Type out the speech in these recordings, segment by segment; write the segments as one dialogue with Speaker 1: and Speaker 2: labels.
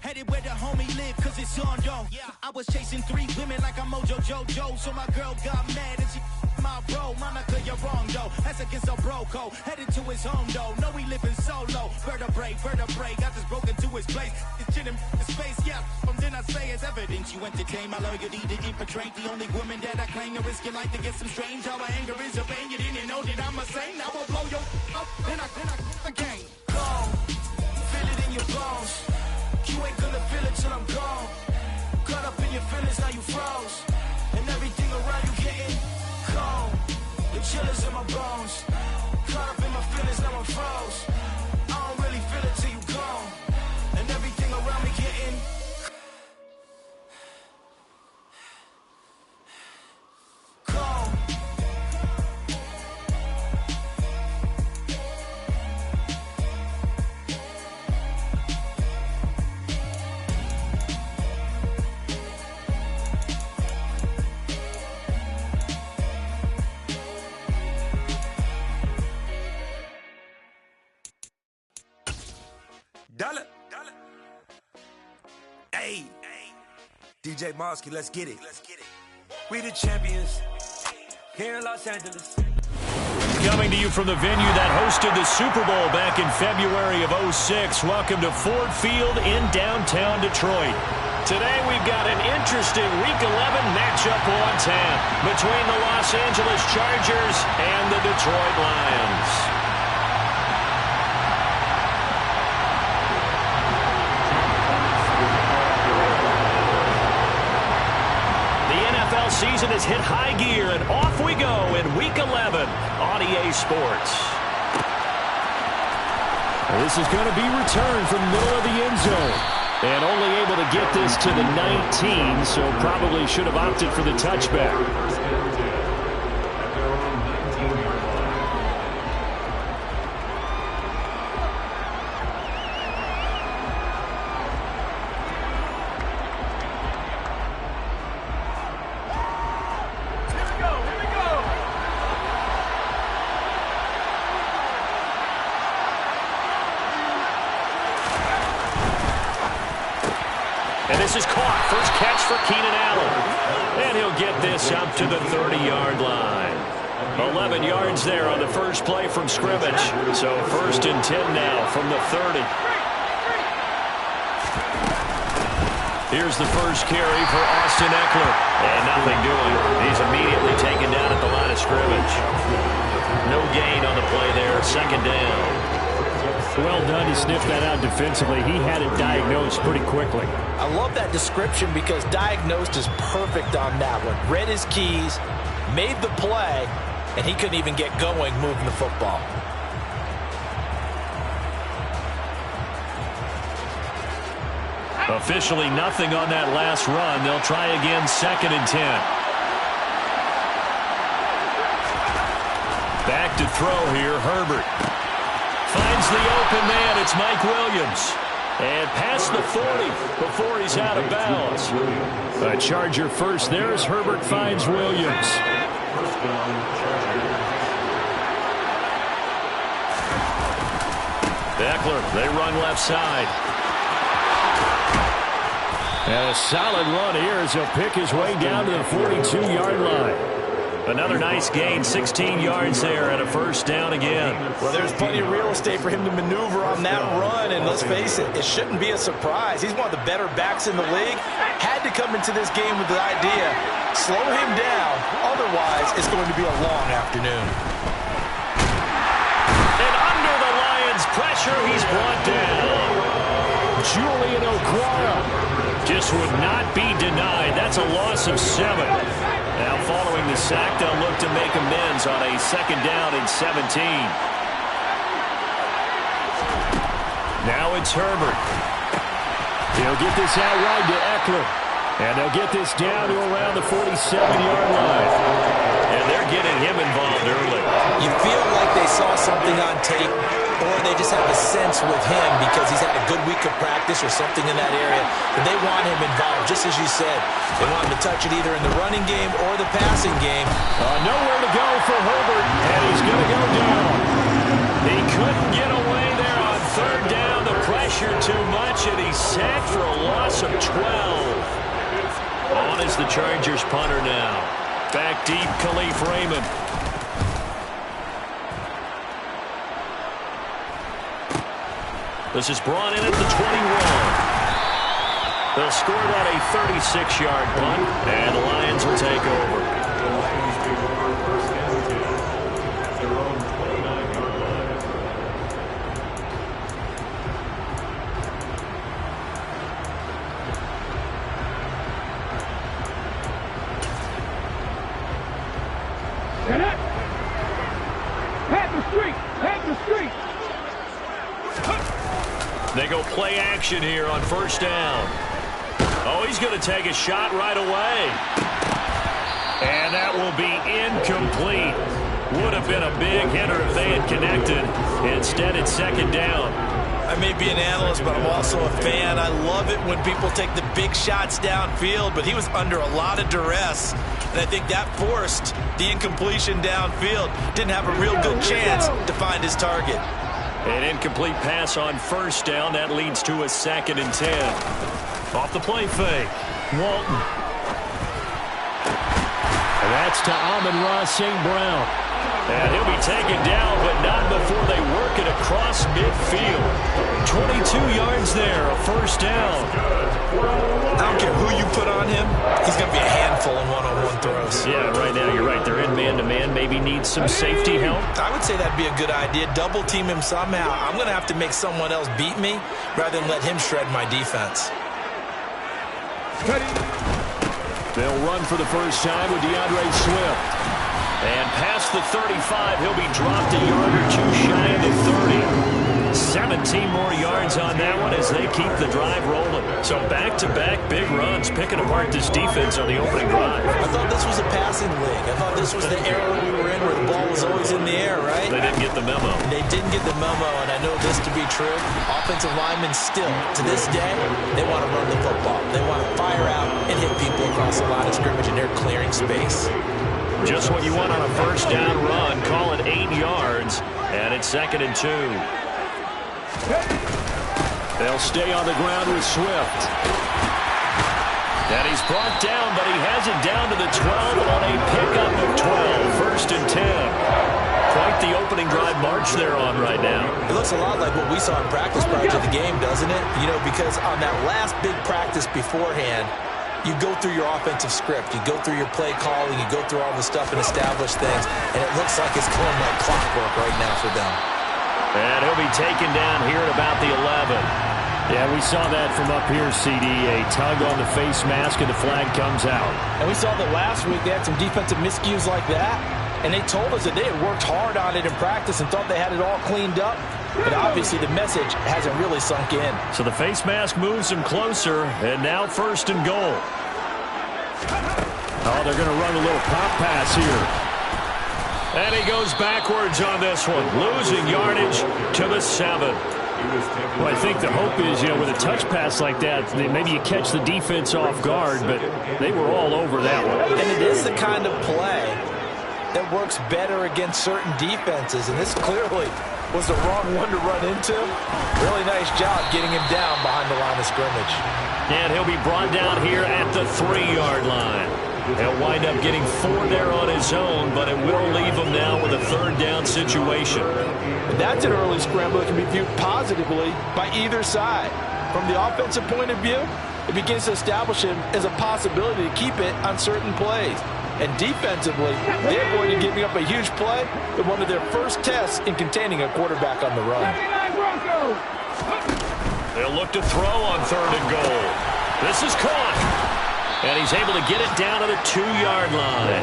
Speaker 1: Headed where the homie live, cause it's on, though. I was chasing 3 women like I'm Mojo Jojo, so my girl got mad and she my bro. Monica, you're wrong, though. That's against a bro code. Headed to his home, though. No, he living solo. Vertebrae. I just broke into his place. It's shit in his face, yeah. From then I say it's evidence you entertain my loyalty to infiltrate the only woman that I claim to risk your life to get some strange. How my anger is a pain. You didn't know that I'm a saint. I will blow your up, then I again. Gone. Feel it in your bones. You ain't gonna feel it till I'm gone. Caught up in your feelings, now you froze. And everything around you getting cold. The chillers in my bones. Caught up in my feelings, now I'm froze. I don't really feel it till you gone. And everything around me getting cold.
Speaker 2: Dollar. Hey. DJ Mosky, let's get it. We the champions here in Los Angeles.
Speaker 3: Coming to you from the venue that hosted the Super Bowl back in February of '06. Welcome to Ford Field in downtown Detroit. Today we've got an interesting Week 11 matchup on tap between the Los Angeles Chargers and the Detroit Lions. Season has hit high gear, and off we go in Week 11 on EA Sports. This is going to be returned from the middle of the end zone. And only able to get this to the 19, so probably should have opted for the touchback. This is caught. First catch for Keenan Allen. And he'll get this up to the 30-yard line. 11 yards there on the first play from scrimmage. So 1st and 10 now from the 30. Here's the first carry for Austin Eckler. And nothing doing. He's immediately taken down at the line of scrimmage. No gain on the play there. 2nd down.
Speaker 4: Well done. He sniffed that out defensively. He had it diagnosed pretty quickly.
Speaker 5: I love that description because diagnosed is perfect on that one. Read his keys, made the play, and he couldn't even get going moving the football.
Speaker 3: Officially nothing on that last run. They'll try again 2nd and 10. Back to throw here, Herbert. Finds the open man. It's Mike Williams. And past the 40 before he's out of bounds. A Charger first there as Herbert finds Williams. Eckler, they run left side. And a solid run here as he'll pick his way down to the 42-yard line. Another nice gain, 16 yards there and a 1st down again.
Speaker 5: Well, there's plenty of real estate for him to maneuver on that run, and let's face it, it shouldn't be a surprise. He's one of the better backs in the league. Had to come into this game with the idea, slow him down, otherwise it's going to be a long afternoon.
Speaker 3: And under the Lions' pressure, he's brought down.
Speaker 4: Julian Okwara
Speaker 3: just would not be denied. That's a loss of 7. Now following the sack, they'll look to make amends on a 2nd down and 17. Now it's Herbert. He'll get this out wide to Eckler. And they'll get this down to around the 47-yard line. And they're getting him involved early.
Speaker 5: You feel like they saw something on tape, or they just have a sense with him because he's had a good week of practice or something in that area. But they want him involved, just as you said. They want him to touch it either in the running game or the passing game.
Speaker 3: Nowhere to go for Herbert, and he's going to go down. He couldn't get away there on 3rd down. The pressure pressure too much, and he's sacked for a loss of 12. On is the Chargers punter now. Back deep, Khalif Raymond. This is brought in at the 21. They'll score that a 36-yard punt, and the Lions will take over. They go play action here on first down. Oh, he's going to take a shot right away. And that will be incomplete. Would have been a big hitter if they had connected. Instead, it's second down.
Speaker 5: I may be an analyst, but I'm also a fan. I love it when people take the big shots downfield, but he was under a lot of duress. And I think that forced the incompletion downfield. Didn't have a real good chance to find his target.
Speaker 3: An incomplete pass on first down. That leads to a 2nd and 10. Off the play fake. Walton. And that's to Amon-Ra St. Brown. And he'll be taken down, but not before they work it across midfield. 22 yards there, a first down.
Speaker 5: I don't care who you put on him. He's going to be a handful in one-on-one throws.
Speaker 3: Yeah, right now you're right. They're in man-to-man. Maybe needs some safety help.
Speaker 5: I would say that'd be a good idea. Double team him somehow. I'm going to have to make someone else beat me rather than let him shred my defense.
Speaker 3: They'll run for the first time with DeAndre Swift. And past the 35, he'll be dropped a yard or two shy of the 30. 17 more yards on that one as they keep the drive rolling. So back-to-back big runs, picking apart this defense on the opening drive.
Speaker 5: I thought this was a passing league. I thought this was the era we were in where the ball was always in the air, right?
Speaker 3: They didn't get the memo.
Speaker 5: They didn't get the memo, and I know this to be true. Offensive linemen still, to this day, they want to run the football. They want to fire out and hit people across the line of scrimmage, and they're clearing space.
Speaker 3: Just what you want on a first down run. Call it 8 yards, and it's 2nd and 2. They'll stay on the ground with Swift. And he's brought down, but he has it down to the 12 on a pickup of 12. 1st and 10. Quite the opening drive march they're on right now.
Speaker 5: It looks a lot like what we saw in practice prior to the game, doesn't it? You know, because on that last big practice beforehand, you go through your offensive script. You go through your play calling. You go through all the stuff and establish things. And it looks like it's going like clockwork right now for them.
Speaker 3: And he'll be taken down here at about the 11.
Speaker 4: Yeah, we saw that from up here, CD. A tug on the face mask, and the flag comes out.
Speaker 5: And we saw that last week they had some defensive miscues like that. And they told us that they had worked hard on it in practice and thought they had it all cleaned up. But obviously the message hasn't really sunk in.
Speaker 3: So the face mask moves them closer, and now 1st and goal.
Speaker 4: Oh, they're going to run a little pop pass here.
Speaker 3: And he goes backwards on this one, losing yardage to the 7.
Speaker 4: Well, I think the hope is, you know, with a touch pass like that, maybe you catch the defense off guard, but they were all over that one.
Speaker 5: And it is the kind of play that works better against certain defenses, and this clearly was the wrong one to run into. Really nice job getting him down behind the line of scrimmage.
Speaker 3: And he'll be brought down here at the 3-yard line. He'll wind up getting 4 there on his own, but it will leave him now with a 3rd down situation.
Speaker 5: And that's an early scramble that can be viewed positively by either side. From the offensive point of view, it begins to establish him as a possibility to keep it on certain plays. And defensively, they're going to give up a huge play in one of their first tests in containing a quarterback on the run.
Speaker 3: They'll look to throw on 3rd and goal. This is caught. And he's able to get it down to the 2-yard line.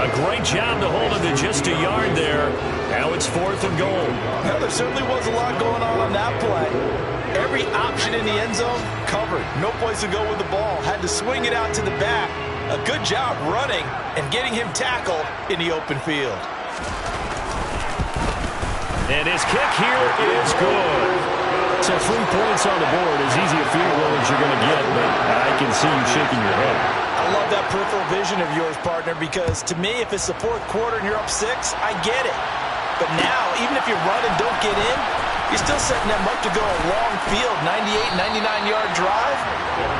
Speaker 3: A great job to hold him to just a yard there. Now it's 4th and goal.
Speaker 5: Now, there certainly was a lot going on that play. Every option in the end zone covered. No place to go with the ball. Had to swing it out to the back. A good job running and getting him tackled in the open field.
Speaker 3: And his kick here is good.
Speaker 4: So 3 points on the board, as easy a field goal as you're going to get, but I can see you shaking your head.
Speaker 5: I love that peripheral vision of yours, partner, because to me, if it's the 4th quarter and you're up 6, I get it. But now, even if you run and don't get in, You're still setting them up to go a long field, 98, 99-yard drive.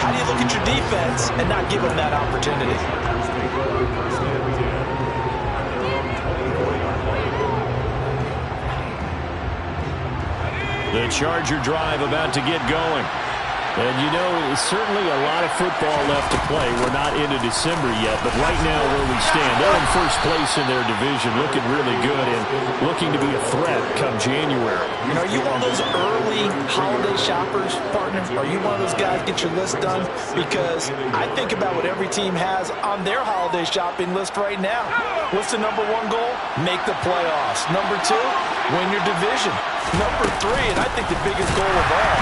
Speaker 5: How do you look at your defense and not give them that opportunity?
Speaker 3: The Charger drive about to get going. And you know, there's certainly a lot of football left to play. We're not into December yet, but right now where we stand, they're in first place in their division, looking really good and looking to be a threat come January.
Speaker 5: You know, are you one of those early holiday shoppers, partner? Are you one of those guys get your list done? Because I think about what every team has on their holiday shopping list right now. What's the number one goal? Make the playoffs. Number two, win your division. Number three, and I think the biggest goal of all,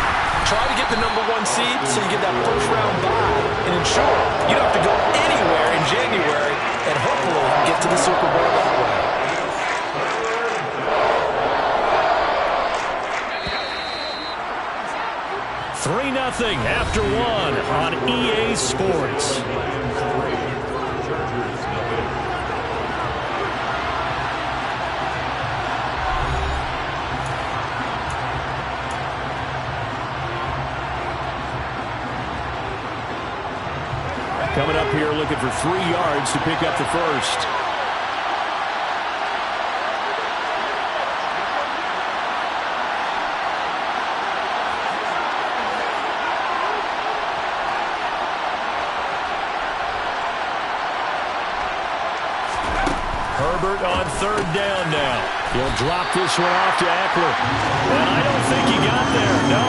Speaker 5: try to get the number one seed so you get that first round bye and ensure you don't have to go anywhere in January and hopefully get to the Super Bowl that way.
Speaker 3: Three 3-0 after one on EA Sports. Coming up here looking for 3 yards to pick up the first. Herbert on third down now. He'll drop this one off to Eckler. And I don't think he got there, no.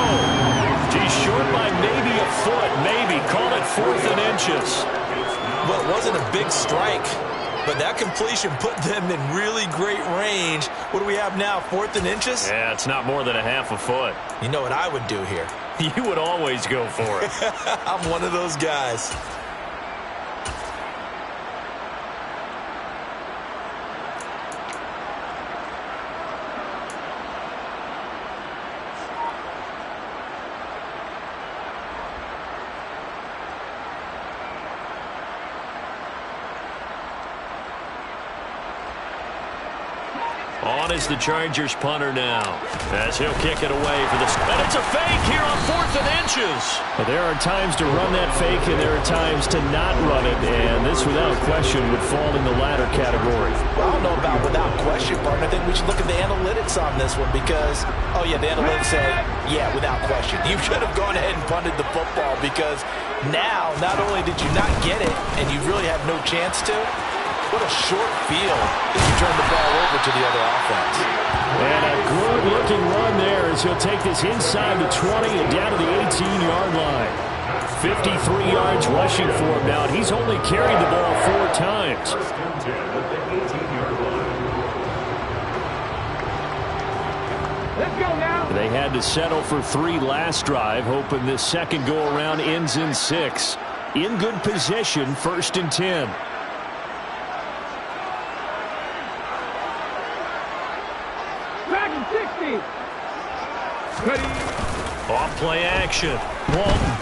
Speaker 3: He's short by maybe a foot, maybe. Call it 4th and inches.
Speaker 5: Well, it wasn't a big strike, but that completion put them in really great range. What do we have now, 4th and inches?
Speaker 3: Yeah, it's not more than a half a foot.
Speaker 5: You know what I would do here?
Speaker 3: You would always go for it.
Speaker 5: I'm one of those guys.
Speaker 3: On is the Chargers punter now, as he'll kick it away for the... And it's a fake here on 4th and inches. But there are times to run that fake, and there are times to not run it, and this, without question, would fall in the latter category.
Speaker 5: Well, I don't know about without question, partner. I think we should look at the analytics on this one because, oh, yeah, the analytics say, yeah, without question. You should have gone ahead and punted the football because now, not only did you not get it, and you really have no chance to, what a short field if you turn the ball over to the other offense.
Speaker 3: And a good-looking run there as he'll take this inside the 20 and down to the 18-yard line. 53 yards rushing for him now. He's only carried the ball 4 times.
Speaker 6: Let's go now.
Speaker 3: They had to settle for 3 last drive, hoping this second go-around ends in 6. In good position, 1st and 10. Off play action. Walton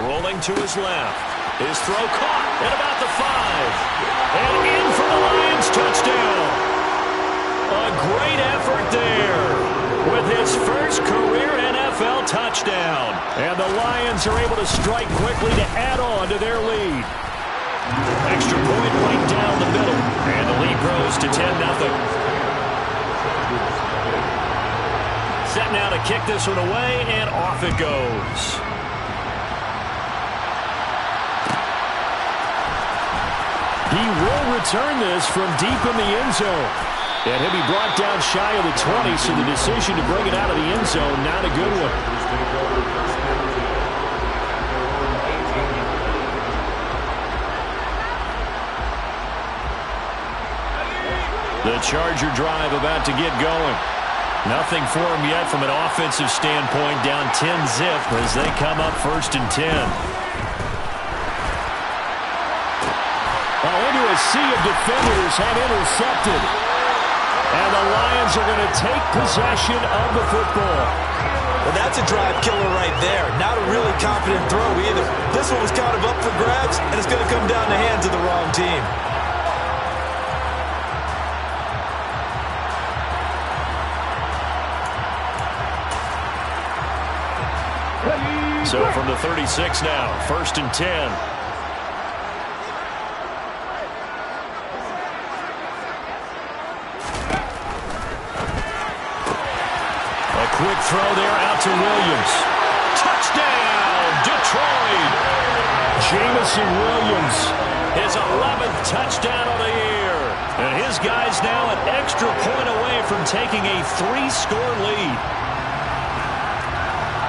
Speaker 3: rolling to his left. His throw caught at about the 5. And in for the Lions touchdown. A great effort there with his first career NFL touchdown. And the Lions are able to strike quickly to add on to their lead. Extra point right down the middle. And the lead grows to 10-0. Set now to kick this one away, and off it goes. He will return this from deep in the end zone. And he'll be brought down shy of the 20, so the decision to bring it out of the end zone, not a good one. The Charger drive about to get going. Nothing for him yet from an offensive standpoint, down 10-zip as they come up 1st and 10. Well, into a sea of defenders have intercepted. And the Lions are going to take possession of the football.
Speaker 5: Well, that's a drive killer right there. Not a really confident throw either. This one was kind of up for grabs, and it's going to come down the hands of the wrong team.
Speaker 3: So from the 36 now, 1st and 10. A quick throw there out to Williams. Touchdown, Detroit! Jameson Williams, his 11th touchdown of the year. And his guys now an extra point away from taking a 3-score lead.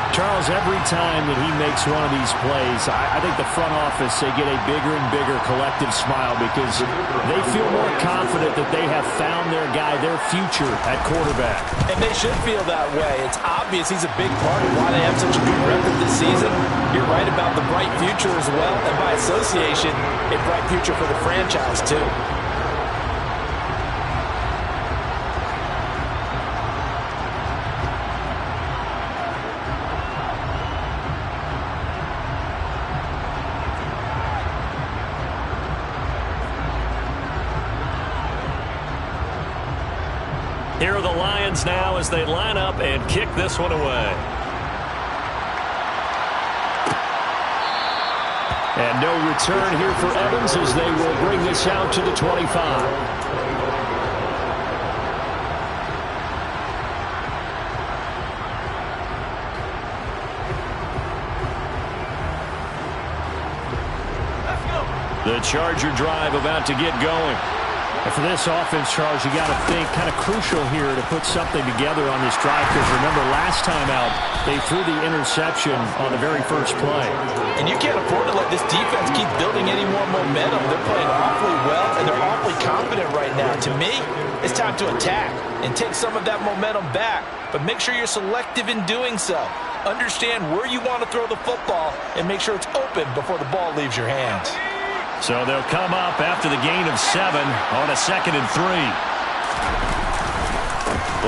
Speaker 4: Charles, every time that he makes one of these plays, I think the front office, they get a bigger and bigger collective smile because they feel more confident that they have found their guy, their future at quarterback.
Speaker 5: And they should feel that way. It's obvious he's a big part of why they have such a good record this season. You're right about the bright future as well, and by association, a bright future for the franchise too.
Speaker 3: Here are the Lions now as they line up and kick this one away.
Speaker 4: And no return here for Evans as they will bring this out to the 25.
Speaker 3: The Charger drive about to get going.
Speaker 4: And for this offense, Charles, you got to think kind of crucial here to put something together on this drive because remember last time out they threw the interception on the very first play.
Speaker 5: And you can't afford to let this defense keep building any more momentum. They're playing awfully well and they're awfully confident right now. To me, it's time to attack and take some of that momentum back. But make sure you're selective in doing so. Understand where you want to throw the football and make sure it's open before the ball leaves your hands.
Speaker 3: So they'll come up after the gain of 7 on a 2nd and 3.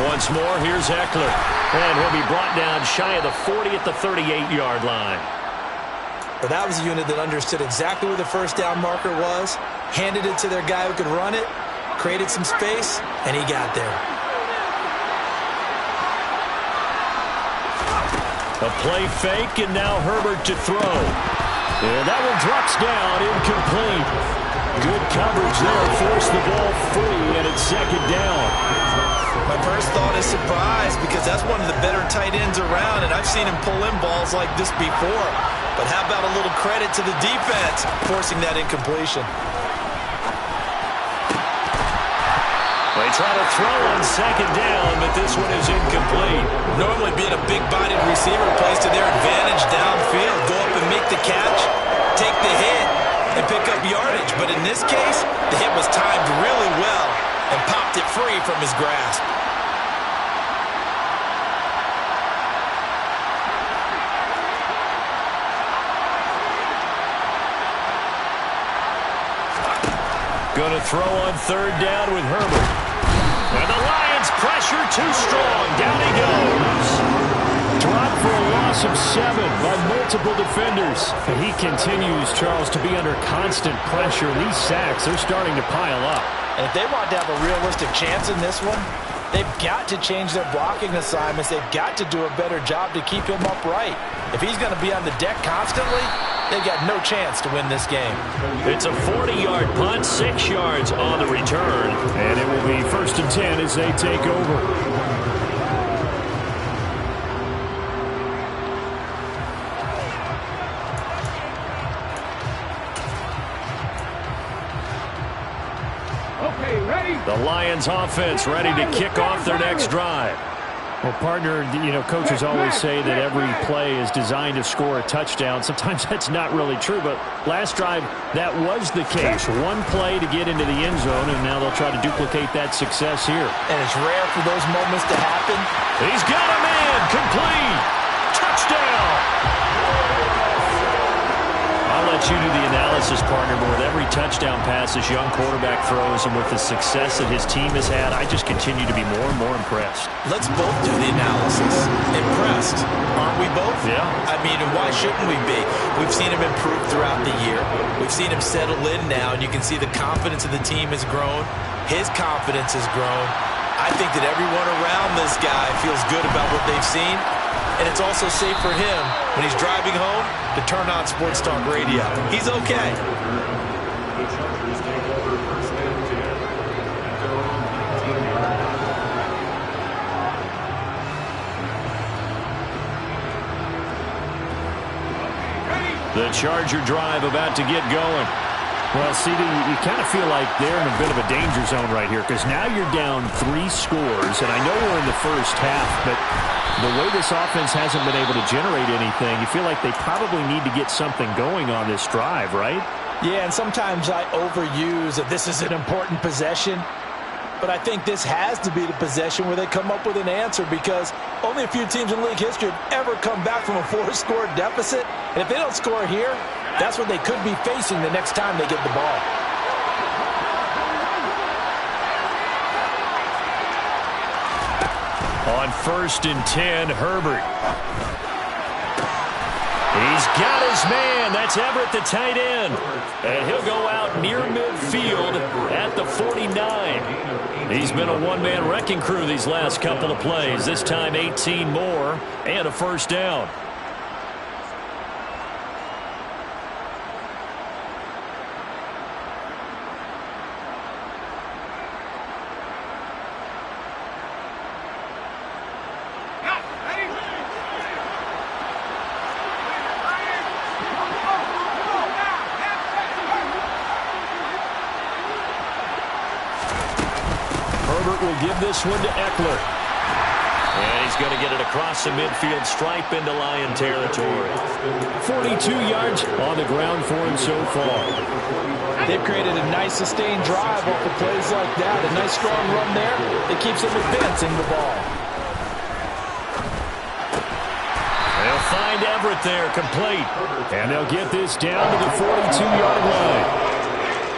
Speaker 3: Once more, here's Eckler. And he'll be brought down shy of the 40 at the 38-yard line.
Speaker 5: But that was a unit that understood exactly where the first down marker was, handed it to their guy who could run it, created some space, and he got there.
Speaker 3: A play fake, and now Herbert to throw. And that one drops down, incomplete. Good coverage there, forced the ball free, and it's 2nd down.
Speaker 5: My first thought is surprise because that's one of the better tight ends around, and I've seen him pull in balls like this before. But how about a little credit to the defense forcing that incompletion?
Speaker 3: They try to throw on 2nd down, but this one is incomplete.
Speaker 5: Normally being a big-bodied receiver plays to their advantage downfield. Go up and make the catch, take the hit, and pick up yardage. But in this case, the hit was timed really well and popped it free from his grasp.
Speaker 3: Going to throw on 3rd down with Herbert. And the Lions pressure too strong. Down he goes.
Speaker 4: Dropped for a loss of 7 by multiple defenders. And he continues, Charles, to be under constant pressure. These sacks, they're starting to pile up.
Speaker 5: And if they want to have a realistic chance in this one, they've got to change their blocking assignments. They've got to do a better job to keep him upright. If he's going to be on the deck constantly, they've got no chance to win this game.
Speaker 3: It's a 40-yard punt, 6 yards on the return.
Speaker 4: And it will be 1st and 10 as they take over.
Speaker 3: The Lions offense ready to kick off their next drive.
Speaker 4: Well, partner, coaches always say that every play is designed to score a touchdown. Sometimes that's not really true, but last drive, that was the case. One play to get into the end zone, and now they'll try to duplicate that success here.
Speaker 5: And it's rare for those moments to happen.
Speaker 3: He's got a man, complete, touchdown. I'll let you do the analysis, partner, but with every touchdown pass this young quarterback throws and with the success that his team has had, I just continue to be more and more impressed.
Speaker 5: Let's both do the analysis. Impressed. Aren't we both?
Speaker 3: Yeah.
Speaker 5: I mean, and why shouldn't we be? We've seen him improve throughout the year. We've seen him settle in now, and you can see the confidence of the team has grown. His confidence has grown. I think that everyone around this guy feels good about what they've seen, and it's also safe for him when he's driving home to turn on Sports Talk Radio. He's okay.
Speaker 3: The Charger drive about to get going.
Speaker 4: Well, CD, you kind of feel like they're in a bit of a danger zone right here because now you're down 3 scores, and I know we're in the first half, but the way this offense hasn't been able to generate anything, you feel like they probably need to get something going on this drive, right?
Speaker 5: Yeah, and sometimes I overuse that this is an important possession, but I think this has to be the possession where they come up with an answer because only a few teams in league history have ever come back from a 4-score deficit, and if they don't score here, that's what they could be facing the next time they get the ball.
Speaker 3: On 1st and 10, Herbert. He's got his man. That's Everett, the tight end. And he'll go out near midfield at the 49. He's been a one-man wrecking crew these last couple of plays. This time 18 more and a first down. Will give this one to Eckler. And he's going to get it across the midfield stripe into Lion territory. 42 yards on the ground for him so far.
Speaker 5: They've created a nice sustained drive off of plays like that. A nice strong run there. It keeps them advancing the ball.
Speaker 3: They'll find Everett there, complete. And they'll get this down to the 42-yard line.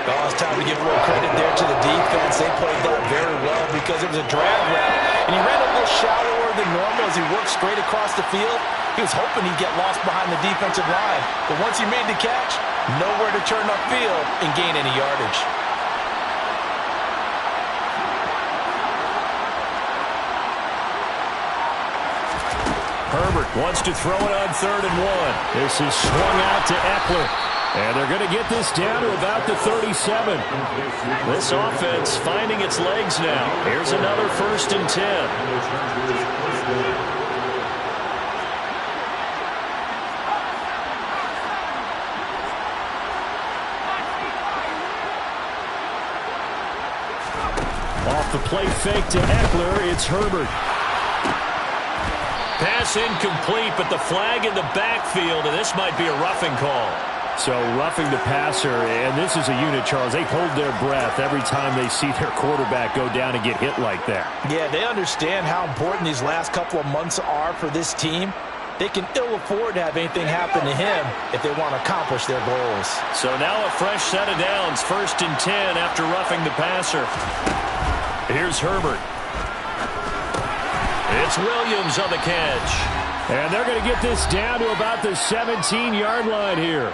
Speaker 5: Oh, it's time to give a little credit there to the defense. They played that very well because it was a drag route. And he ran a little shallower than normal as he worked straight across the field. He was hoping he'd get lost behind the defensive line. But once he made the catch, nowhere to turn upfield and gain any yardage.
Speaker 3: Herbert wants to throw it on 3rd and 1. This is swung out to Eckler. And they're going to get this down to about the 37. This offense finding its legs now. Here's another 1st and 10. Off the play fake to Eckler, it's Herbert. Pass incomplete, but the flag in the backfield, and this might be a roughing call.
Speaker 4: So roughing the passer, and this is a unit, Charles. They hold their breath every time they see their quarterback go down and get hit like that.
Speaker 5: Yeah, they understand how important these last couple of months are for this team. They can ill afford to have anything happen to him if they want to accomplish their goals.
Speaker 3: So now a fresh set of downs, 1st and 10 after roughing the passer. Here's Herbert. It's Williams on the catch. And they're going to get this down to about the 17-yard line here.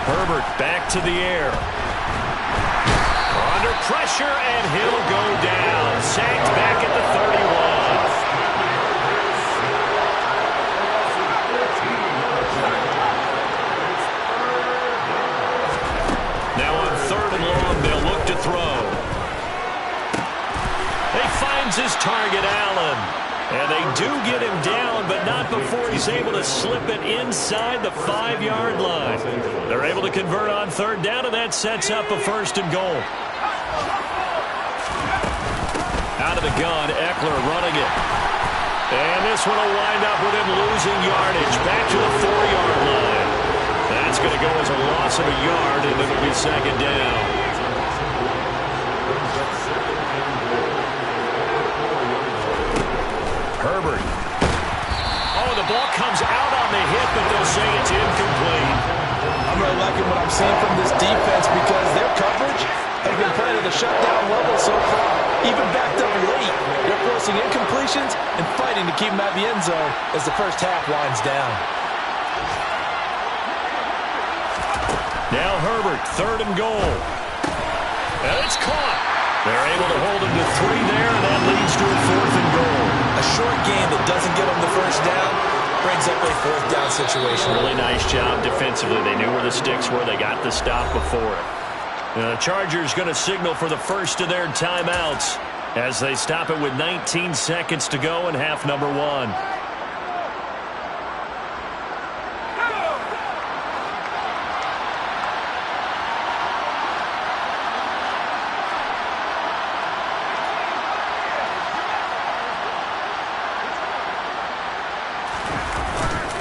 Speaker 3: Herbert back to the air. Under pressure, and he'll go down. Sacked back at the 31. Now on 3rd and long, they'll look to throw. He finds his target, Allen. And they do get him down, but not before he's able to slip it inside the 5-yard line. They're able to convert on 3rd down, and that sets up a 1st and goal. Out of the gun, Eckler running it. And this one will wind up with him losing yardage. Back to the 4-yard line. That's going to go as a loss of a yard, and it'll be 2nd down. Herbert. Oh, the ball comes out on the hit, but they'll say it's incomplete.
Speaker 5: I'm really liking what I'm seeing from this defense because their coverage has been playing at a shutdown level so far. Even backed up late, they're forcing incompletions and fighting to keep them out of the end zone as the first half winds down.
Speaker 3: Now Herbert, 3rd and goal. And it's caught. They're able to hold him to 3 there, and that leads to a 4th and goal.
Speaker 5: A short game that doesn't get them the first down brings up a 4th down situation.
Speaker 3: Really nice job defensively. They knew where the sticks were. They got the stop before it. The Chargers going to signal for the first of their timeouts as they stop it with 19 seconds to go in half number 1.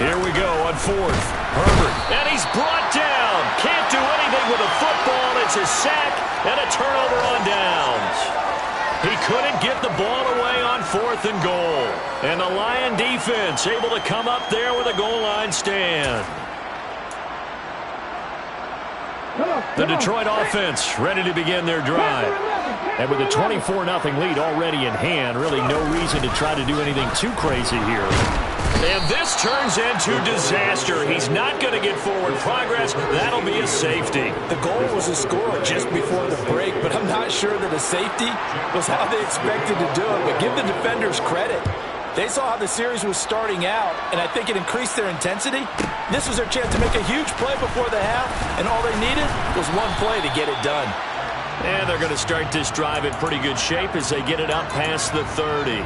Speaker 3: Here we go on 4th. Herbert, and he's brought down. Can't do anything with a football. It's a sack and a turnover on downs. He couldn't get the ball away on 4th and goal. And the Lion defense able to come up there with a goal line stand. The Detroit offense ready to begin their drive. And with a 24-0 lead already in hand, really no reason to try to do anything too crazy here. And this turns into disaster. He's not going to get forward progress. That'll be a safety.
Speaker 5: The goal was a score just before the break, but I'm not sure that a safety was how they expected to do it. But give the defenders credit. They saw how the series was starting out, and I think it increased their intensity. This was their chance to make a huge play before the half, and all they needed was one play to get it done.
Speaker 3: And they're going to start this drive in pretty good shape as they get it up past the 30.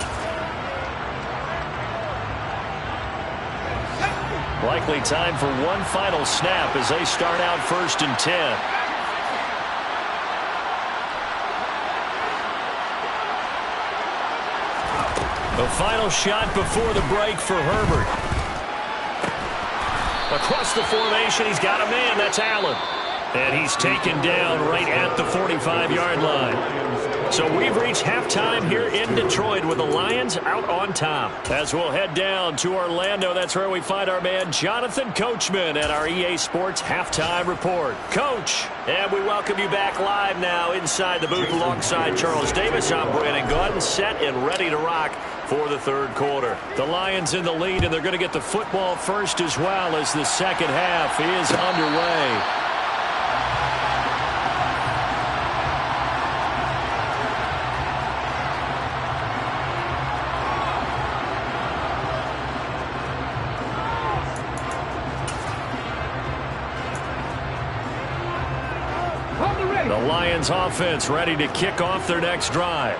Speaker 3: Likely time for one final snap as they start out 1st and 10. The final shot before the break for Herbert. Across the formation, he's got a man. That's Allen. And he's taken down right at the 45-yard line. So we've reached halftime here in Detroit with the Lions out on top. As we'll head down to Orlando, that's where we find our man Jonathan Coachman at our EA Sports Halftime Report. Coach, and we welcome you back live now inside the booth alongside Charles Davis. I'm Brandon Gaudin, set and ready to rock for the 3rd quarter. The Lions in the lead, and they're going to get the football first as well as the second half is underway. The Lions offense ready to kick off their next drive.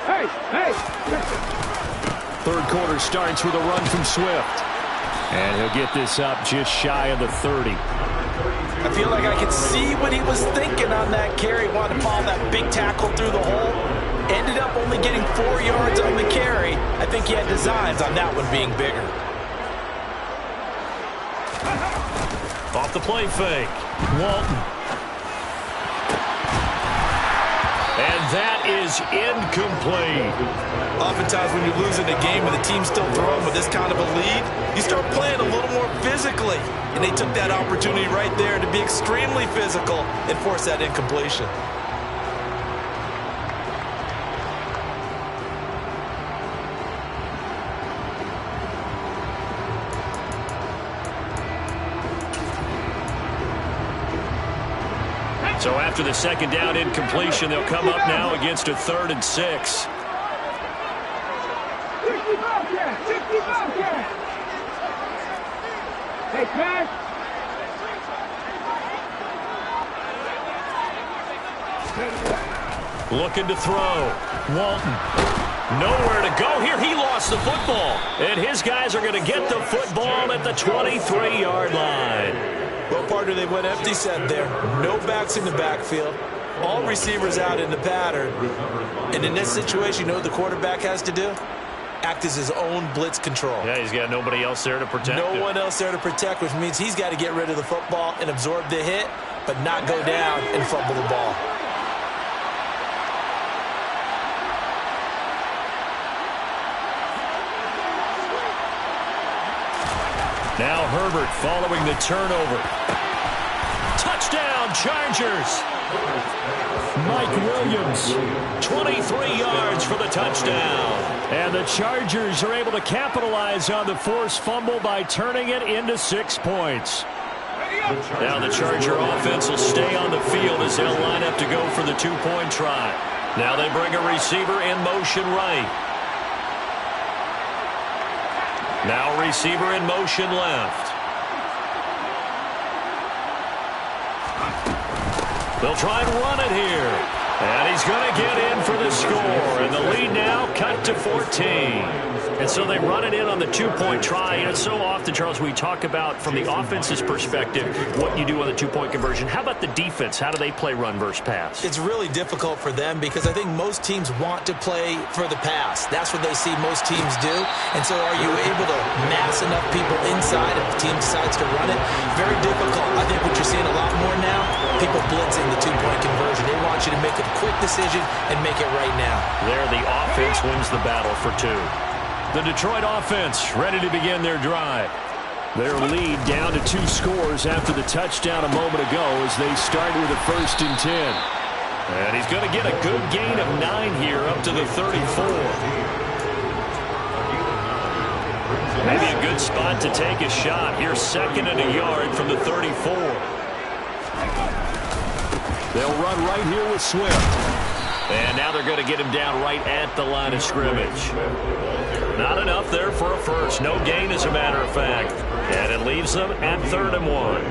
Speaker 6: Hey!
Speaker 3: 3rd quarter starts with a run from Swift. And he'll get this up just shy of the 30.
Speaker 5: I feel like I could see what he was thinking on that carry. Wanted to follow that big tackle through the hole. Ended up only getting 4 yards on the carry. I think he had designs on that one being bigger.
Speaker 3: Off the play fake. Walton. And that is incomplete.
Speaker 5: Oftentimes when you're losing a game and the team's still throwing with this kind of a lead, you start playing a little more physically. And they took that opportunity right there to be extremely physical and force that incompletion.
Speaker 3: So after the second down incompletion, they'll come up now against a 3rd and 6.
Speaker 6: 60 Bobcat! 60 Bobcat! Hey, pass!
Speaker 3: Looking to throw. Walton. Nowhere to go here. He lost the football. And his guys are going to get the football at the 23-yard line.
Speaker 5: Well, partner, they went empty set there. No backs in the backfield. All receivers out in the pattern. And in this situation, you know what the quarterback has to do? Act as his own blitz control.
Speaker 3: Yeah, he's got nobody else there to protect him.
Speaker 5: No one else there to protect, which means he's got to get rid of the football and absorb the hit, but not go down and fumble the ball.
Speaker 3: Now Herbert following the turnover. Touchdown, Chargers. Mike Williams, 23 yards for the touchdown. And the Chargers are able to capitalize on the forced fumble by turning it into 6 points. Now the Charger offense will stay on the field as they'll line up to go for the 2-point try. Now they bring a receiver in motion right. Now a receiver in motion left. They'll try and run it here. And he's going to get in for the score. And the lead now cut to 14. And so they run it in on the 2-point try. And so often, Charles, we talk about from the offense's perspective what you do on the 2-point conversion. How about the defense? How do they play run versus pass?
Speaker 5: It's really difficult for them because I think most teams want to play for the pass. That's what they see most teams do. And so are you able to mass enough people inside if the team decides to run it? Very difficult. I think what you're seeing a lot more now, people blitzing the 2-point conversion. They want you to make a quick decision and make it right now.
Speaker 3: There, the offense wins the battle for 2. The Detroit offense ready to begin their drive. Their lead down to 2 scores after the touchdown a moment ago as they start with a 1st and 10. And he's going to get a good gain of 9 here up to the 34. Maybe a good spot to take a shot. Here's 2nd and a yard from the 34. They'll run right here with Swift. And now they're going to get him down right at the line of scrimmage. Not enough there for a first. No gain, as a matter of fact. And it leaves them at 3rd and 1.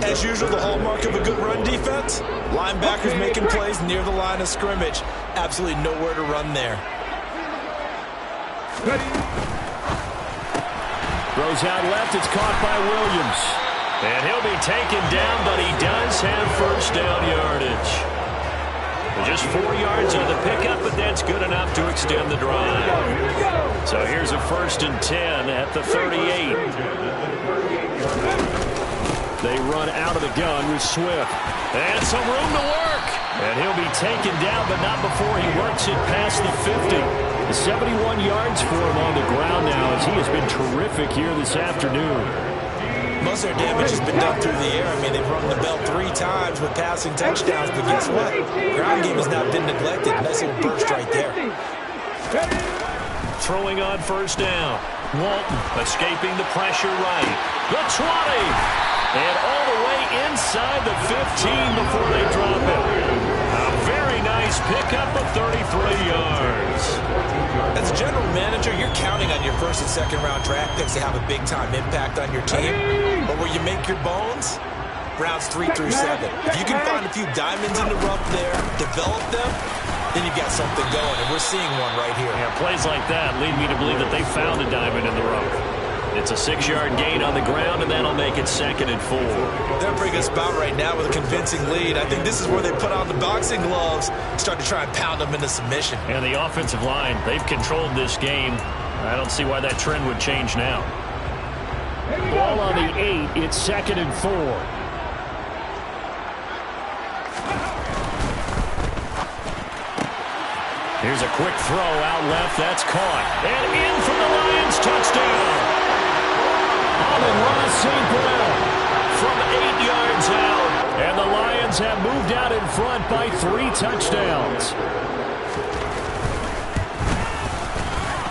Speaker 5: As usual, the hallmark of a good run defense, linebackers making plays near the line of scrimmage. Absolutely nowhere to run there.
Speaker 3: Throws out left. It's caught by Williams. And he'll be taken down, but he does have 1st down yardage. Just 4 yards on the pickup, but that's good enough to extend the drive. So here's a 1st and 10 at the 38. They run out of the gun with Swift. And some room to work. And he'll be taken down, but not before he works it past the 50. 71 yards for him on the ground now as he has been terrific here this afternoon.
Speaker 5: Most of their damage has been done through the air. I mean, they've rung the bell 3 times with passing touchdowns, but guess what? Ground game has not been neglected. Nice little burst right there.
Speaker 3: Throwing on 1st down. Walton escaping the pressure right. The 20. And all the way inside the 15 before they drop it. A very nice pickup of 33 yards.
Speaker 5: As a general manager, you're counting on your 1st and 2nd round draft picks to have a big-time impact on your team. But where you make your bones, rounds 3 through 7. If you can find a few diamonds in the rough there, develop them, then you've got something going. And we're seeing one right here.
Speaker 3: Yeah, plays like that lead me to believe that they found a diamond in the rough. It's a 6-yard gain on the ground, and that'll make it 2nd and 4.
Speaker 5: They're in a pretty good spot right now with a convincing lead. I think this is where they put on the boxing gloves, start to try and pound them into submission.
Speaker 3: And the offensive line, they've controlled this game. I don't see why that trend would change now. Ball on the 8. It's 2nd and 4. Here's a quick throw out left. That's caught. And in for the Lions. Touchdown. Amon-Ra St. Brown from 8 yards out. And the Lions have moved out in front by 3 touchdowns.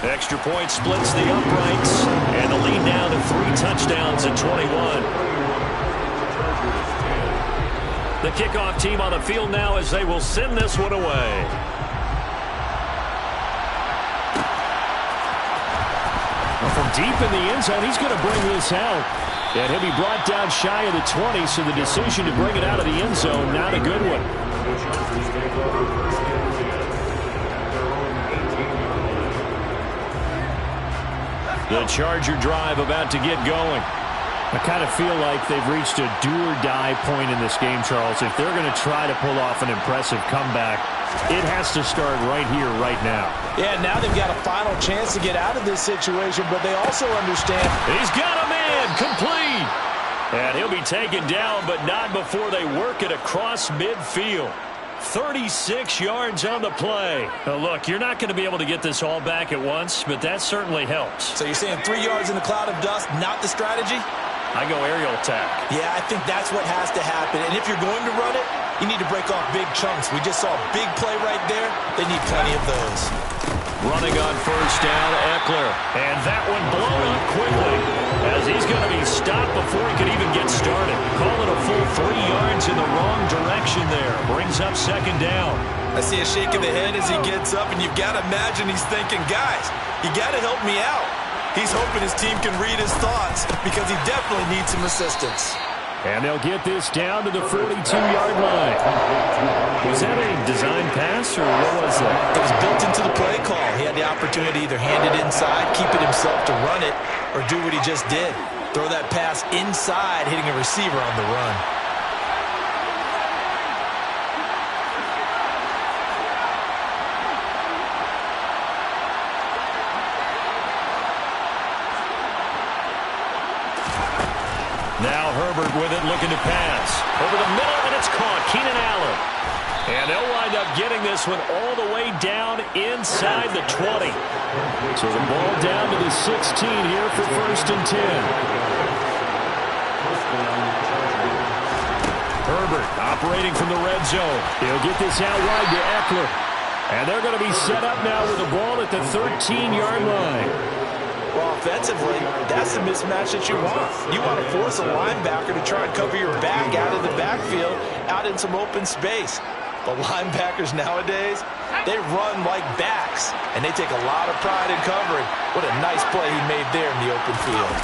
Speaker 3: Extra point splits the uprights. And the lead now to 3 touchdowns at 21. The kickoff team on the field now as they will send this one away. From deep in the end zone, he's going to bring this out. And he'll be brought down shy of the 20, so the decision to bring it out of the end zone, not a good one. The Charger drive about to get going. I kind of feel like they've reached a do-or-die point in this game, Charles. If they're going to try to pull off an impressive comeback, it has to start right here, right now.
Speaker 5: Yeah, now they've got a final chance to get out of this situation, but they also understand.
Speaker 3: He's got a man, complete. And he'll be taken down, but not before they work it across midfield. 36 yards on the play. Now look, you're not going to be able to get this all back at once, but that certainly helps.
Speaker 5: So you're saying 3 yards in a cloud of dust, not the strategy?
Speaker 3: I go aerial attack.
Speaker 5: Yeah, I think that's what has to happen. And if you're going to run it, you need to break off big chunks. We just saw a big play right there. They need plenty of those.
Speaker 3: Running on first down, Eckler. And that one blown up quickly as he's going to be stopped before he could even get started. Call it a full 3 yards in the wrong direction there. Brings up second down.
Speaker 5: I see a shake of the head as he gets up, and you've got to imagine he's thinking, guys, you got to help me out. He's hoping his team can read his thoughts because he definitely needs some assistance.
Speaker 4: And they'll get this down to the 42-yard line. Was that a design pass, or what was that?
Speaker 5: It was built into the play call. He had the opportunity to either hand it inside, keep it himself to run it, or do what he just did. Throw that pass inside, hitting a receiver on the run.
Speaker 3: Now Herbert with it, looking to pass. Over the middle, and it's caught. Keenan Allen. And they'll wind up getting this one all the way down inside the 20. So the ball down to the 16 here for 1st and 10. Herbert operating from the red zone.
Speaker 4: He'll get this out wide to Eckler. And they're going to be set up now with the ball at the 13-yard line.
Speaker 5: Well, offensively, that's the mismatch that you want. You want to force a linebacker to try and cover your back out of the backfield, out in some open space. But linebackers nowadays, they run like backs, and they take a lot of pride in covering. What a nice play he made there in the open field.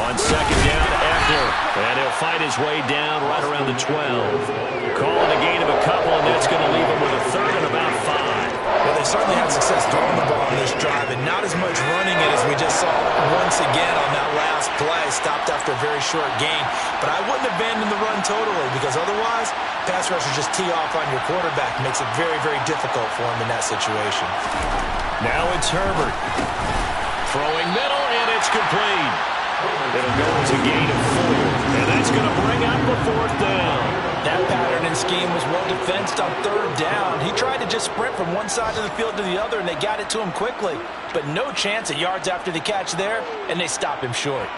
Speaker 3: On second down, Eckler. And he'll fight his way down right around the 12. Call it a gain of a couple, and that's going to leave him with a 3rd and about 5.
Speaker 5: Well, they certainly had success throwing the ball on this drive, and not as much running it as we just saw once again on that last play. Stopped after a very short gain. But I wouldn't abandon the run totally, because otherwise, pass rushers just tee off on your quarterback. It makes it very, very difficult for him in that situation.
Speaker 3: Now it's Herbert. Throwing middle, and it's complete. It'll go as a gain of 4, and that's going to bring up the 4th down.
Speaker 5: That pattern and scheme was well defensed on 3rd down. He tried to just sprint from one side of the field to the other, and they got it to him quickly. But no chance at yards after the catch there, and they stop him short.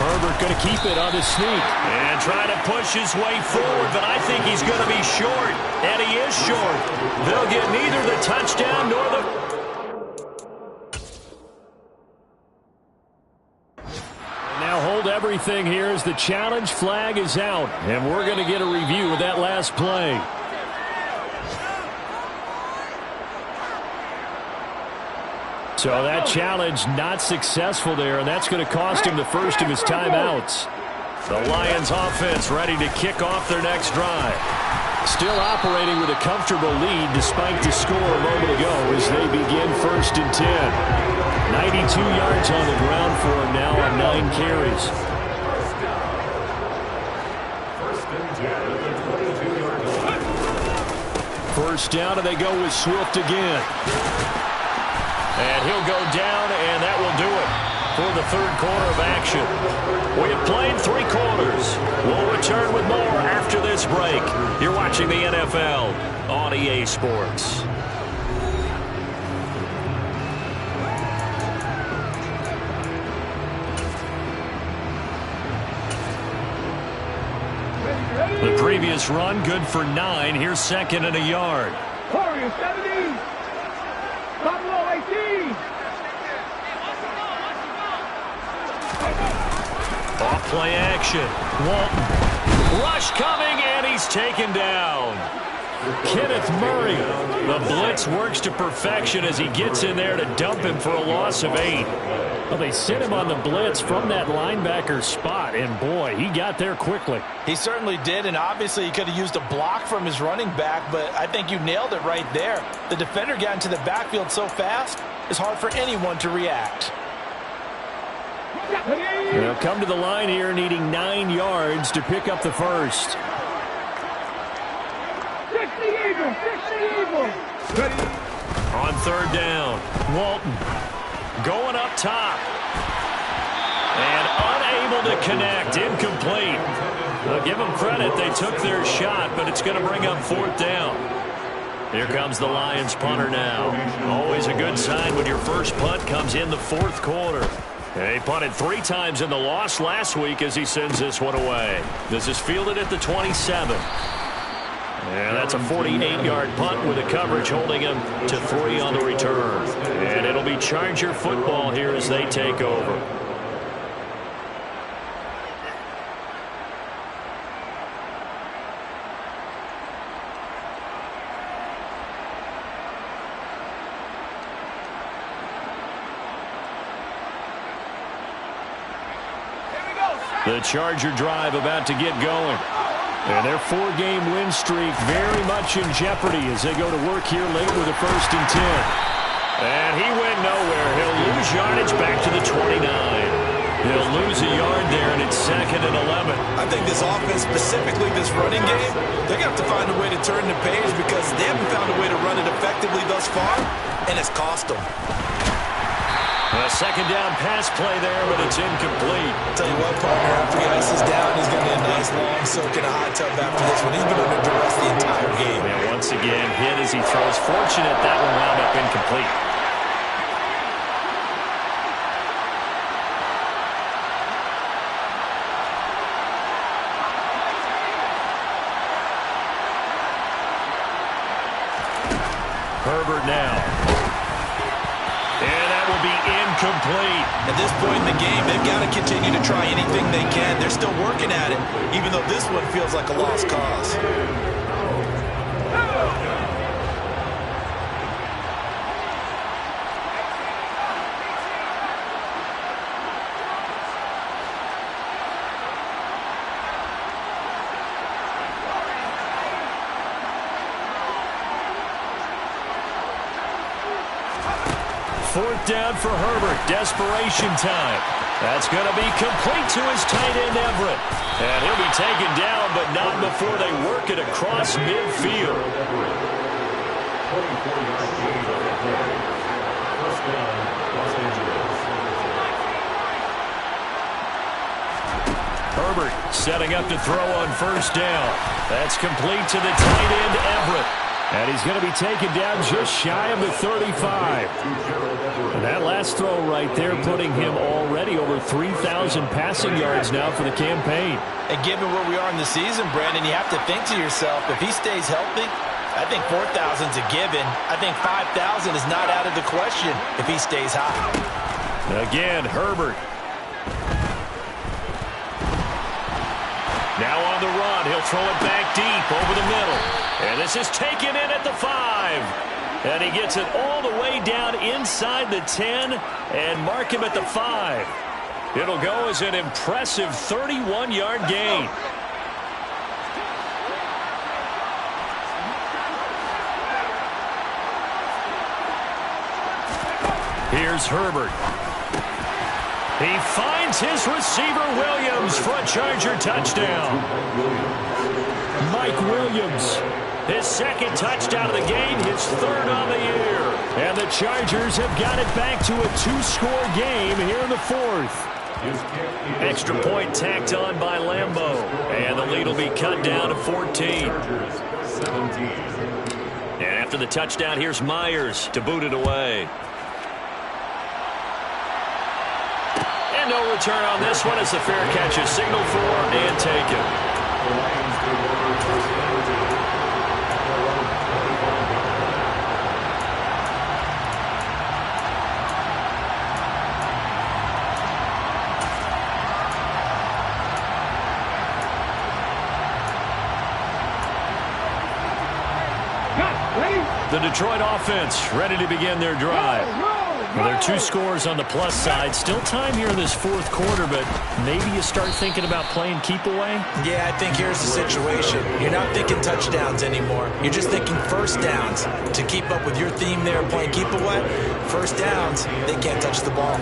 Speaker 4: Herbert going to keep it on the sneak.
Speaker 3: And try to push his way forward, but I think he's going to be short. And he is short. They'll get neither the touchdown nor the...
Speaker 4: Now hold everything here as the challenge flag is out. And we're going to get a review of that last play. So that challenge not successful there, and that's going to cost him the first of his timeouts.
Speaker 3: The Lions offense ready to kick off their next drive.
Speaker 4: Still operating with a comfortable lead despite the score a moment ago as they begin 1st and 10. 92 yards on the ground for him now on 9 carries. First down, and they go with Swift again.
Speaker 3: And he'll go down, and that will do it for the 3rd quarter of action. We have played 3 quarters. We'll return with more after this break. You're watching the NFL on EA Sports. The previous run, good for 9. Here's 2nd and a yard.
Speaker 6: Warriors 70. Buffalo 18.
Speaker 3: Off play action. Walton. Rush coming, and he's taken down. Kenneth Murray. The blitz works to perfection as he gets in there to dump him for a loss of 8.
Speaker 4: Well, they sent him on the blitz from that linebacker spot, and boy, he got there quickly.
Speaker 5: He certainly did, and obviously he could have used a block from his running back, but I think you nailed it right there. The defender got into the backfield so fast, it's hard for anyone to react.
Speaker 4: They'll come to the line here needing 9 yards to pick up the first.
Speaker 6: 60 Eagles, 60 Eagles.
Speaker 3: On 3rd down, Walton going up top. And unable to connect, incomplete. I'll give them credit, they took their shot, but it's going to bring up 4th down. Here comes the Lions punter now. Always a good sign when your first punt comes in the fourth quarter. He punted 3 times in the loss last week as he sends this one away. This is fielded at the 27. And that's a 48-yard punt with the coverage holding him to 3 on the return. And it'll be Charger football here as they take over. The Charger drive about to get going. And their 4-game win streak very much in jeopardy as they go to work here late with a 1st and 10. And he went nowhere. He'll lose yardage back to the 29. He'll lose a yard there, and it's 2nd and 11.
Speaker 5: I think this offense, specifically this running game, they're going to have to find a way to turn the page because they haven't found a way to run it effectively thus far, and it's cost them.
Speaker 3: A 2nd down pass play there, but it's incomplete.
Speaker 5: Tell you what, partner, after he ices down, he's going to be a nice long soak in a hot tub after this one. He's been under duress the entire game.
Speaker 3: And once again, hit as he throws. Fortunate that one wound up incomplete. Herbert now. Complete.
Speaker 5: At this point in the game, they've got to continue to try anything they can. They're still working at it, even though this one feels like a lost cause.
Speaker 3: Fourth down for Herbert. Desperation time. That's going to be complete to his tight end, Everett. And he'll be taken down, but not before they work it across midfield. Herbert setting up to throw on 1st down. That's complete to the tight end, Everett. And he's going to be taken down just shy of the 35. And that last throw right there putting him already over 3,000 passing yards now for the campaign.
Speaker 5: And given where we are in the season, Brandon, you have to think to yourself, if he stays healthy, I think 4,000's a given. I think 5,000 is not out of the question if he stays high.
Speaker 3: Again, Herbert. Now on the run, he'll throw it back deep over the middle. And this is taken in at the 5. And he gets it all the way down inside the 10 and mark him at the 5. It'll go as an impressive 31-yard gain. Here's Herbert. He finds his receiver, Williams, for a Charger touchdown. Mike Williams, his 2nd touchdown of the game, his 3rd on the year. And the Chargers have got it back to a 2-score game here in the 4th. Extra point tacked on by Lambeau. And the lead will be cut down to 14. And after the touchdown, here's Myers to boot it away. And no return on this one as the fair catch is signaled for and taken. The Detroit offense ready to begin their drive. Well, there are 2 scores on the plus side. Still time here in this 4th quarter, but maybe you start thinking about playing keep away?
Speaker 5: Yeah, I think here's the situation. You're not thinking touchdowns anymore. You're just thinking 1st downs. To keep up with your theme there, playing keep away, 1st downs, they can't touch the ball.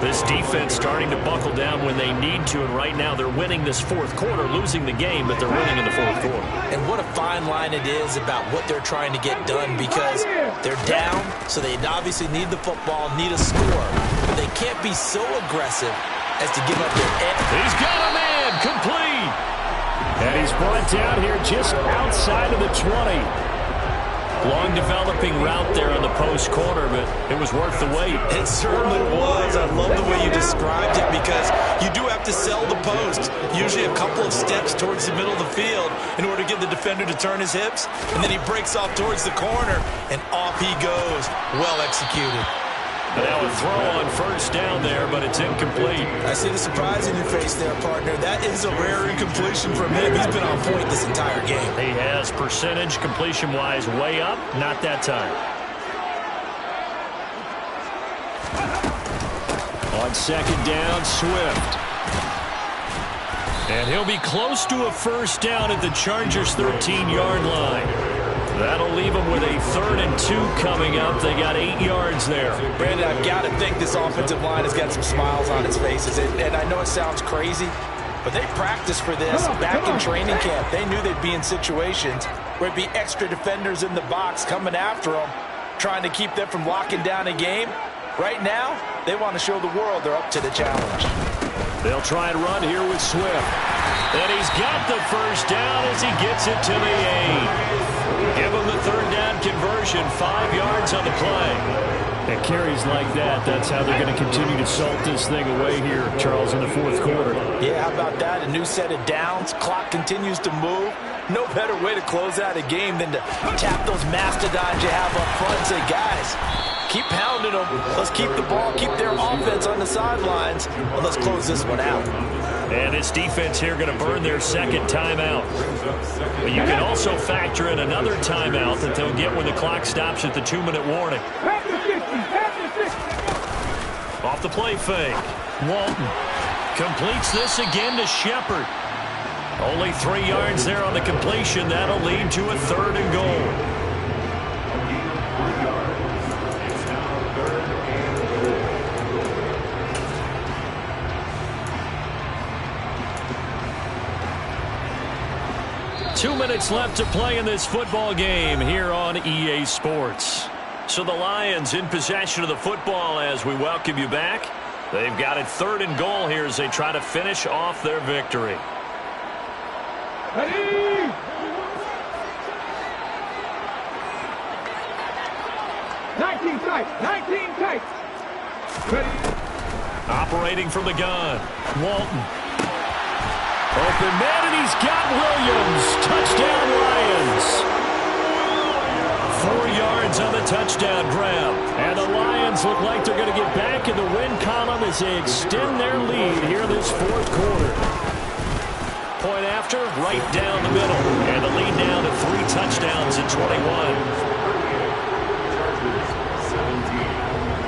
Speaker 3: This defense starting to buckle down when they need to, and right now they're winning this 4th quarter, losing the game, but they're winning in the 4th quarter.
Speaker 5: And what a fine line it is about what they're trying to get done, because they're down, so they obviously need the football, need a score, but they can't be so aggressive as to give up their edge.
Speaker 3: He's got a man, complete.
Speaker 4: And he's brought down here just outside of the 20.
Speaker 3: Long developing route there on the post corner, but it was worth the wait.
Speaker 5: It certainly was. I love the way you described it because you do have to sell the post. Usually a couple of steps towards the middle of the field in order to get the defender to turn his hips. And then he breaks off towards the corner, and off he goes. Well executed.
Speaker 3: And now a throw on first down there, but it's incomplete.
Speaker 5: I see the surprise in your face there, partner. That is a rare incompletion from him. He's been on point this entire game.
Speaker 3: He has percentage completion-wise way up. Not that time. On second down, Swift. And he'll be close to a first down at the Chargers' 13-yard line. That'll leave them with a 3rd and 2 coming up. They got 8 yards there.
Speaker 5: Brandon, I've got to think this offensive line has got some smiles on its faces. And I know it sounds crazy, but they practiced for this back in training camp. They knew they'd be in situations where it'd be extra defenders in the box coming after them, trying to keep them from locking down a game. Right now, they want to show the world they're up to the challenge.
Speaker 3: They'll try and run here with Swift. And he's got the first down as he gets it to the 8. Give him the 3rd down conversion, 5 yards on the play. And carries like that, that's how they're going to continue to salt this thing away here, Charles, in the 4th quarter.
Speaker 5: Yeah, how about that? A new set of downs. Clock continues to move. No better way to close out a game than to tap those mastodons you have up front and say, guys, keep pounding them. Let's keep the ball, keep their offense on the sidelines, and let's close this one out.
Speaker 3: And this defense here going to burn their 2nd timeout. But you can also factor in another timeout that they'll get when the clock stops at the 2-minute warning. Off the play fake. Walton completes this again to Shepard. Only 3 yards there on the completion. That'll lead to a 3rd and goal. Two minutes left to play in this football game here on EA Sports. So the Lions in possession of the football as we welcome you back. They've got it 3rd and goal here as they try to finish off their victory.
Speaker 6: Ready? Nineteen tight. Ready?
Speaker 3: Operating from the gun. Walton. Open man, and he's got Williams. Touchdown, Lions. 4 yards on the touchdown grab. And the Lions look like they're going to get back in the win column as they extend their lead here this 4th quarter. Point after, right down the middle. And the lead down to 3 touchdowns at 21.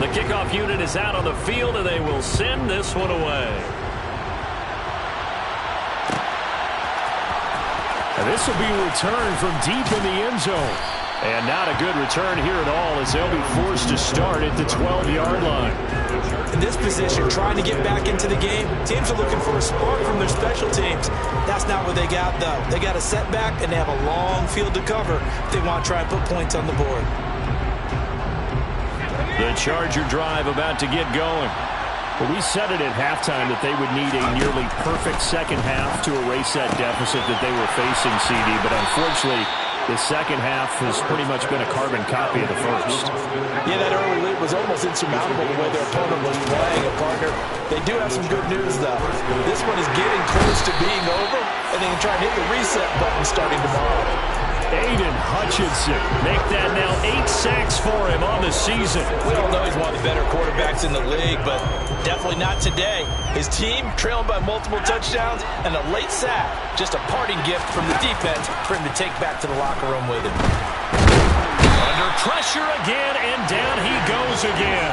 Speaker 3: The kickoff unit is out on the field, and they will send this one away. And this will be returned from deep in the end zone. And not a good return here at all as they'll be forced to start at the 12-yard line.
Speaker 5: In this position, trying to get back into the game, teams are looking for a spark from their special teams. That's not what they got, though. They got a setback, and they have a long field to cover if they want to try and put points on the board.
Speaker 3: The Charger drive about to get going.
Speaker 4: Well, we said it at halftime that they would need a nearly perfect second half to erase that deficit that they were facing, CD. But unfortunately, the second half has pretty much been a carbon copy of the first.
Speaker 5: Yeah, that early lead was almost insurmountable the way their opponent was playing a partner. They do have some good news, though. This one is getting close to being over, and they can try and hit the reset button starting tomorrow.
Speaker 3: Aiden Hutchinson make that now 8 sacks for him on the season.
Speaker 5: We all know he's one of the better quarterbacks in the league, but definitely not today. His team trailing by multiple touchdowns and a late sack. Just a parting gift from the defense for him to take back to the locker room with him.
Speaker 3: Under pressure again, and down he goes again.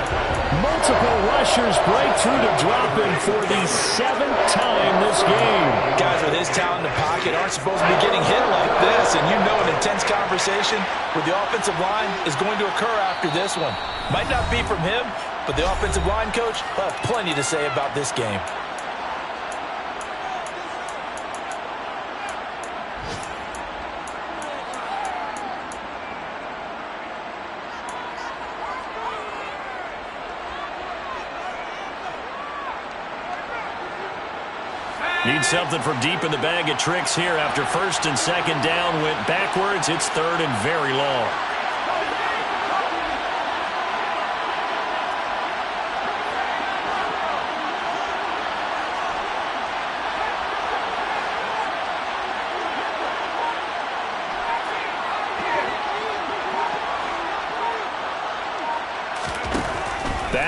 Speaker 4: Multiple rushers break through to drop him for the 7th time this game.
Speaker 5: Guys with his talent in the pocket aren't supposed to be getting hit like this, and you know an intense conversation with the offensive line is going to occur after this one. Might not be from him, but the offensive line coach will have plenty to say about this game.
Speaker 3: Need something from deep in the bag of tricks here after 1st and 2nd down went backwards. It's 3rd and very long.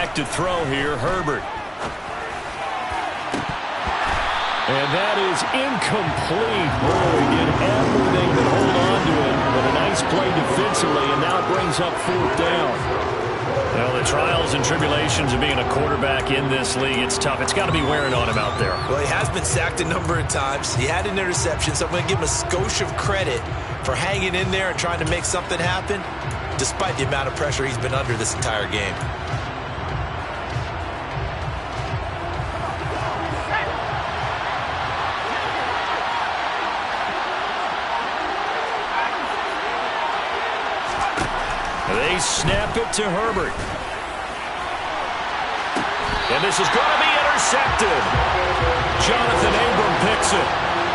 Speaker 3: back to throw here, Herbert.
Speaker 4: And that is incomplete. Boy, they did everything but hold on to it. But a nice play defensively, and now it brings up 4th down.
Speaker 3: Well, the trials and tribulations of being a quarterback in this league, it's tough. It's got to be wearing on him out there.
Speaker 5: Well, he has been sacked a number of times. He had an interception, so I'm going to give him a skosh of credit for hanging in there and trying to make something happen, despite the amount of pressure he's been under this entire game.
Speaker 3: They snap it to Herbert. And this is going to be intercepted. Jonathan Abram picks it.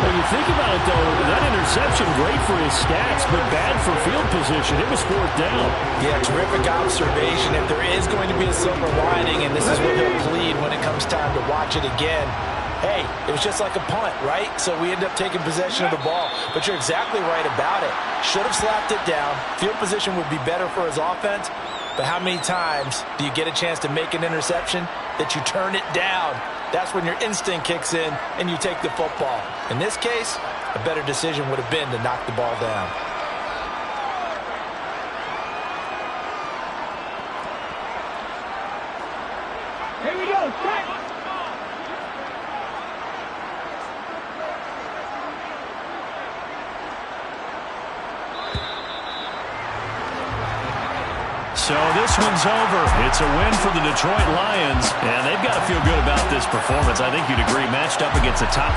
Speaker 4: When you think about it, though, that interception, great for his stats, but bad for field position. It was 4th down.
Speaker 5: Yeah, terrific observation. If there is going to be a silver lining, and this is what he'll plead when it comes time to watch it again, hey, it was just like a punt, right? So we end up taking possession of the ball. But you're exactly right about it. Should have slapped it down. Field position would be better for his offense. But how many times do you get a chance to make an interception that you turn it down? That's when your instinct kicks in and you take the football. In this case, a better decision would have been to knock the ball down.
Speaker 6: Here we go, strike.
Speaker 3: So this one's over. It's a win for the Detroit Lions, and they've got to feel good about this performance. I think you'd agree, matched up against a top